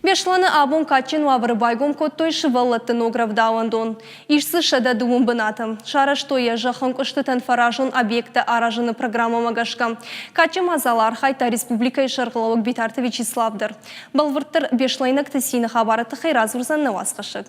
Бешланы абун качин вавры байгом коттой шываллаттын огравдауандон. Ишсы шада дуым бынатым. Шараштой жахын кыштытын фаражын объекты аражыны программа магашка. Качым азалар хайта республика шарғылауық битарты Вячеславдыр. Балвырттыр бешлайнық тісіні хабараты хайразурзан навасқышык.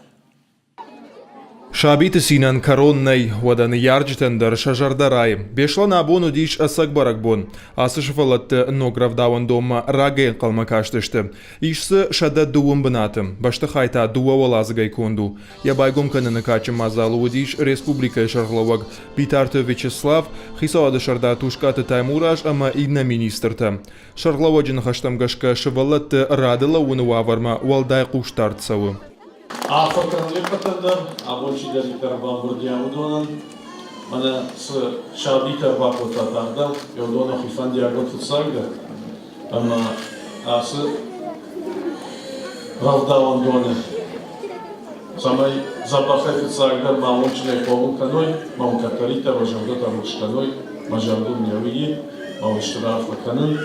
Шабиты синан коронной, wadan ярджтендер шажардарай. Бешлан абону диш асак баракбон. Асышфалатты ногравдауан дома рагел калмакаштышты. Ишсы шада дуым бынатым. Башты хайта дуа валазгай конду. Я байгом кананы качым мазалу диш республика шарглавак. Битарты Вячеслав, хисауады шарда тушкаты Таймураж, ама идна министрта. Шарглаваджин хаштам гашка шывалатты радыла унуаварма валдай куштартсавы. Африканлы патандар, абончидар Карабан Бурдиаудонан, ана с шабитар вакотатардал, Йодона Хифандия Готфутсагда, ама асы Равдауандоне. Самай Забахафицагдар маунчный полуканой, маункатарита важамдот арушканой, мажамду мнявии, маунштраф лаканын,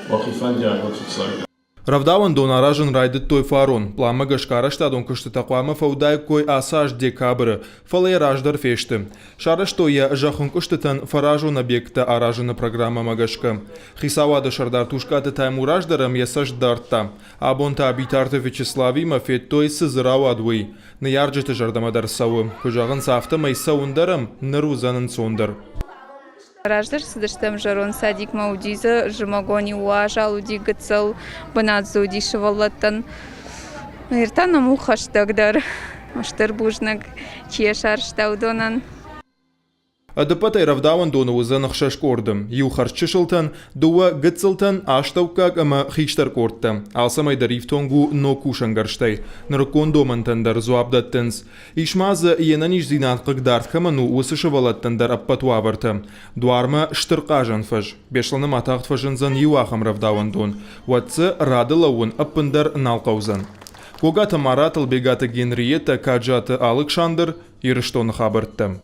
Вахифандия Готфутсагда. Равдауан дон аражен райдет той фарон. Плама гашкара штадон кышты тақуама фаудай кой асаж декабры. Фалай раждар фешты. Шара что я жахун кыштытан фаражун объекта аражена программа магашка. Хисавады шардар тушкаты тайму раждарам ясаж дарта. Абонта битарты Вячеславима фет той сызырау адвы. Наярджеты жардамадар савы. Кужағын сафта майсаундарам нарузанын сондар. Раждар сыдыштым жарон садик маудиза жмогони уажал уди гцел банадзу уди шевалаттан. Иртана мухаш тагдар. Аштыр бужнак чешар штаудонан. Адапатай Равдауан дону узанах шашкордым. Юхар чешылтан, дуа гцелтан аштаукак ама хиштар кортта. Алсамай дарифтонгу но кушангарштай. Наркондомантандар зуабдаттенс. Ишмаза енаниш зинатқык дартхаману усышывалаттандар аппатуаварта. Дуарма штырқажан фаж. Бешланы матақт фажынзан юахам Равдауан дон. Ватсы радылауын аппындар налқаузан. Когата Маратл бегата Генриетта Каджата Александр ирыштоны хабыртты.